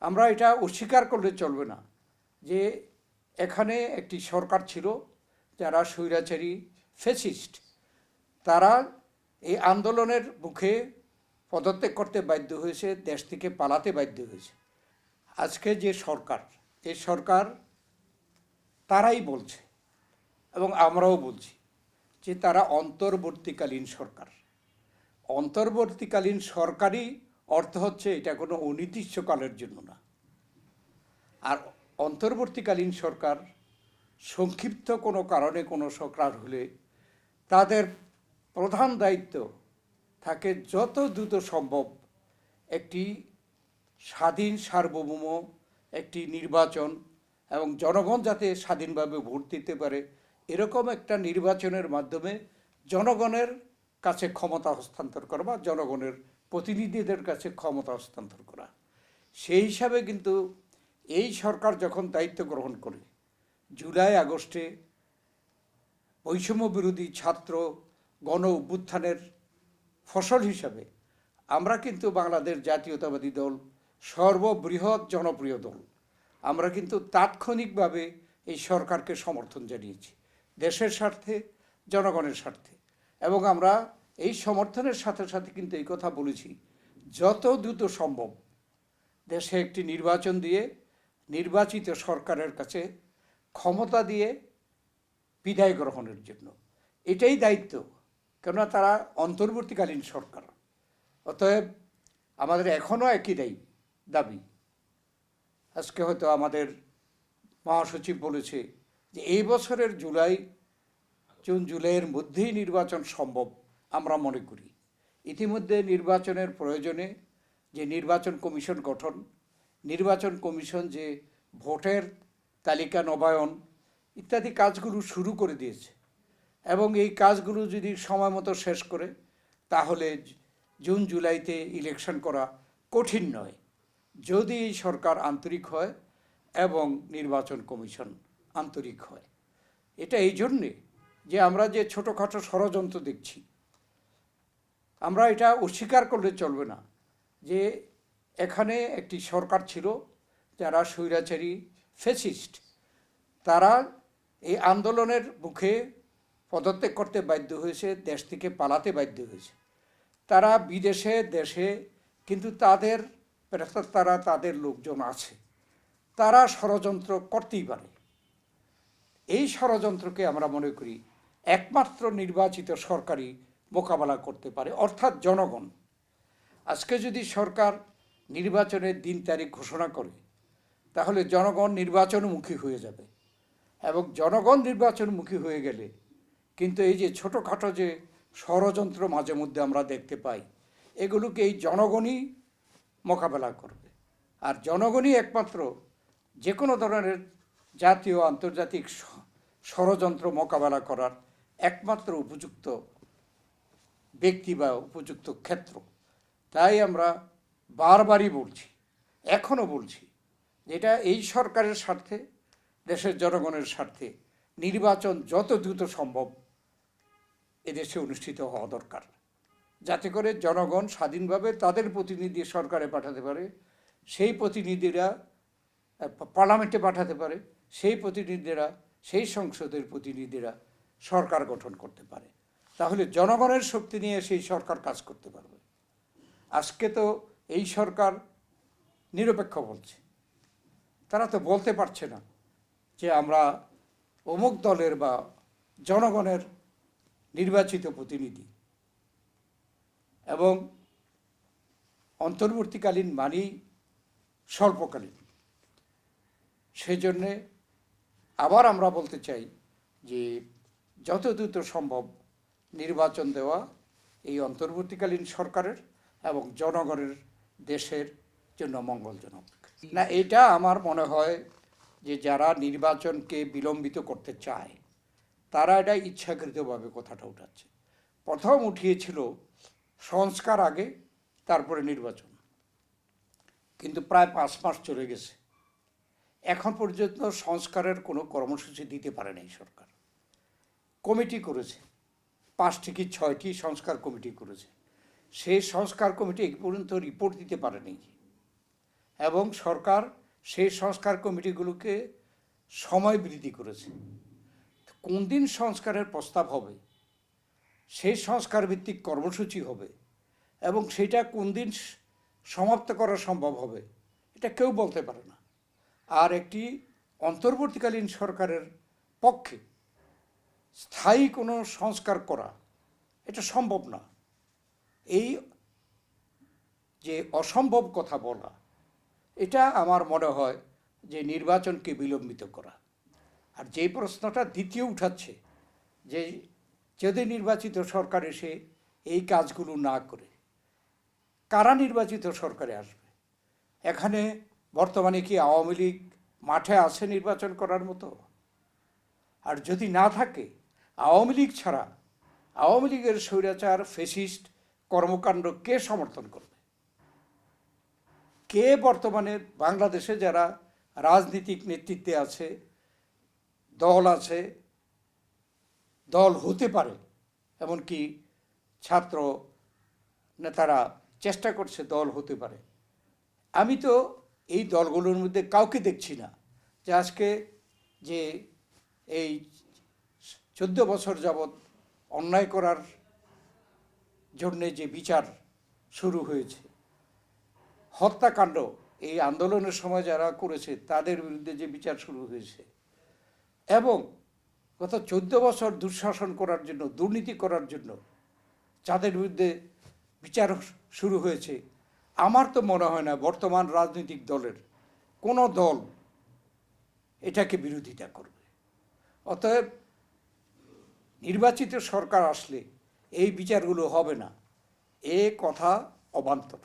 আমরা এটা অস্বীকার করলে চলবে না যে এখানে একটি সরকার ছিল যারা স্বৈরাচারী ফ্যাসিস্ট। তারা এই আন্দোলনের মুখে পদত্যাগ করতে বাধ্য হয়েছে, দেশ থেকে পালাতে বাধ্য হয়েছে। আজকে যে সরকার, এই সরকার তারাই বলছে এবং আমরাও বলছি যে তারা অন্তর্বর্তীকালীন সরকার। অন্তর্বর্তীকালীন সরকারই অর্থ হচ্ছে এটা কোনো অনির্দিষ্টকালের জন্য না। আর অন্তর্বর্তীকালীন সরকার সংক্ষিপ্ত কোনো কারণে কোনো সরকার হলে তাদের প্রধান দায়িত্ব থাকে যত দ্রুত সম্ভব একটি স্বাধীন সার্বভৌম একটি নির্বাচন এবং জনগণ যাতে স্বাধীনভাবে ভোট দিতে পারে এরকম একটা নির্বাচনের মাধ্যমে জনগণের কাছে ক্ষমতা হস্তান্তর করা বা জনগণের প্রতিনিধিদের কাছে ক্ষমতা হস্তান্তর করা। সেই হিসাবে কিন্তু এই সরকার যখন দায়িত্ব গ্রহণ করে জুলাই আগস্টে বৈষম্য বিরোধী ছাত্র গণ অভ্যুত্থানের ফসল হিসাবে আমরা কিন্তু বাংলাদেশ জাতীয়তাবাদী দল সর্ববৃহৎ জনপ্রিয় দল, আমরা কিন্তু তাৎক্ষণিকভাবে এই সরকারকে সমর্থন জানিয়েছি দেশের স্বার্থে, জনগণের স্বার্থে। এবং আমরা এই সমর্থনের সাথে সাথে কিন্তু এই কথা বলেছি যত দ্রুত সম্ভব দেশে একটি নির্বাচন দিয়ে নির্বাচিত সরকারের কাছে ক্ষমতা দিয়ে বিদায় গ্রহণের জন্য। এটাই দায়িত্ব, কেননা তারা অন্তর্বর্তীকালীন সরকার। অতএব আমাদের এখনও একই দাবি। আজকে হয়তো আমাদের মহাসচিব বলেছে যে এই বছরের জুন জুলাইয়ের মধ্যেই নির্বাচন সম্ভব আমরা মনে করি। ইতিমধ্যে নির্বাচনের প্রয়োজনে যে নির্বাচন কমিশন গঠন, নির্বাচন কমিশন যে ভোটের তালিকা নবায়ন ইত্যাদি কাজগুলো শুরু করে দিয়েছে এবং এই কাজগুলো যদি সময় মতো শেষ করে তাহলে জুন জুলাইতে ইলেকশন করা কঠিন নয়, যদি এই সরকার আন্তরিক হয় এবং নির্বাচন কমিশন আন্তরিক হয়। এটা এই জন্যে যে আমরা যে ছোটোখাটো ষড়যন্ত্র দেখছি, আমরা এটা অস্বীকার করলে চলবে না যে এখানে একটি সরকার ছিল যারা স্বৈরাচারী ফ্যাসিস্ট। তারা এই আন্দোলনের মুখে পদত্যাগ করতে বাধ্য হয়েছে, দেশ থেকে পালাতে বাধ্য হয়েছে। তারা বিদেশে দেশে কিন্তু তাদের লোকজন আছে, তারা ষড়যন্ত্র করতেই পারে। এই ষড়যন্ত্রকে আমরা মনে করি একমাত্র নির্বাচিত সরকারই মোকাবেলা করতে পারে, অর্থাৎ জনগণ। আজকে যদি সরকার নির্বাচনের দিন তারিখ ঘোষণা করে তাহলে জনগণ নির্বাচনমুখী হয়ে যাবে এবং জনগণ নির্বাচনমুখী হয়ে গেলে কিন্তু এই যে ছোটোখাটো যে ষড়যন্ত্র মাঝে মধ্যে আমরা দেখতে পাই এগুলোকে এই জনগণই মোকাবেলা করবে। আর জনগণই একমাত্র যে কোনো ধরনের জাতীয় আন্তর্জাতিক ষড়যন্ত্র মোকাবেলা করার একমাত্র উপযুক্ত ব্যক্তি বা উপযুক্ত ক্ষেত্র। তাই আমরা বারবারই বলছি, এখনও বলছি, যেটা এই সরকারের স্বার্থে, দেশের জনগণের স্বার্থে নির্বাচন যত দ্রুত সম্ভব এদেশে অনুষ্ঠিত হওয়া দরকার, যাতে করে জনগণ স্বাধীনভাবে তাদের প্রতিনিধি সরকারে পাঠাতে পারে, সেই প্রতিনিধিরা পার্লামেন্টে পাঠাতে পারে, সেই প্রতিনিধিরা সেই সংসদের প্রতিনিধিরা সরকার গঠন করতে পারে। তাহলে জনগণের শক্তি নিয়ে সেই সরকার কাজ করতে পারবে। আজকে তো এই সরকার নিরপেক্ষ বলছে, তারা তো বলতে পারছে না যে আমরা অমুক দলের বা জনগণের নির্বাচিত প্রতিনিধি। এবং অন্তর্বর্তীকালীন মানেই স্বল্পকালীন। সেজন্যে আবার আমরা বলতে চাই যে যত দ্রুত সম্ভব নির্বাচন দেওয়া এই অন্তর্বর্তীকালীন সরকারের এবং জনগণের দেশের জন্য মঙ্গলজনক। না, এটা আমার মনে হয় যে যারা নির্বাচনকে বিলম্বিত করতে চায় তারা এটা ইচ্ছাকৃতভাবে কথাটা উঠাচ্ছে। প্রথম উঠিয়েছিল সংস্কার আগে তারপরে নির্বাচন, কিন্তু প্রায় 5 মাস চলে গেছে, এখন পর্যন্ত সংস্কারের কোনো কর্মসূচি দিতে পারে নাই সরকার। কমিটি করেছে 5টি কি 6টি সংস্কার কমিটি করেছে, সেই সংস্কার কমিটি এই পর্যন্ত রিপোর্ট দিতে পারেনি। এবং সরকার সেই সংস্কার কমিটিগুলোকে সময় বৃদ্ধি করেছে। কোন দিন সংস্কারের প্রস্তাব হবে, সেই সংস্কার ভিত্তিক কর্মসূচি হবে এবং সেটা কোন দিন সমাপ্ত করা সম্ভব হবে, এটা কেউ বলতে পারে না। আর একটি অন্তর্বর্তীকালীন সরকারের পক্ষে স্থায়ী কোনো সংস্কার করা এটা সম্ভব না। এই যে অসম্ভব কথা বলা, এটা আমার মনে হয় যে নির্বাচনকে বিলম্বিত করা। আর যেই প্রশ্নটা দ্বিতীয় উঠাচ্ছে যে যদি নির্বাচিত সরকার এসে এই কাজগুলো না করে কারা নির্বাচিত সরকারে আসবে? এখানে বর্তমানে কি আওয়ামী লীগ মাঠে আছে নির্বাচন করার মতো? আর যদি না থাকে, আওয়ামী লীগ ছাড়া আওয়ামী লীগের স্বৈরাচার ফ্যাসিস্ট কর্মকাণ্ড কে সমর্থন করবে? কে বর্তমানে বাংলাদেশে যারা রাজনীতিক নেতৃত্বে আছে, দল আছে, দল হতে পারে, এমনকি ছাত্র নেতারা চেষ্টা করছে দল হতে পারে, আমি তো এই দলগুলোর মধ্যে কাউকে দেখছি না যে আজকে যে এই 14 বছর যাবৎ অন্যায় করার জন্যে যে বিচার শুরু হয়েছে, হত্যাকাণ্ড এই আন্দোলনের সময় যারা করেছে তাদের বিরুদ্ধে যে বিচার শুরু হয়েছে, এবং গত 14 বছর দুঃশাসন করার জন্য, দুর্নীতি করার জন্য যাদের বিরুদ্ধে বিচার শুরু হয়েছে, আমার তো মনে হয় না বর্তমান রাজনৈতিক দলের কোনো দল এটাকে বিরোধিতা করবে। অতএব নির্বাচিত সরকার আসলে এই বিচারগুলো হবে না, এ কথা অবান্তর।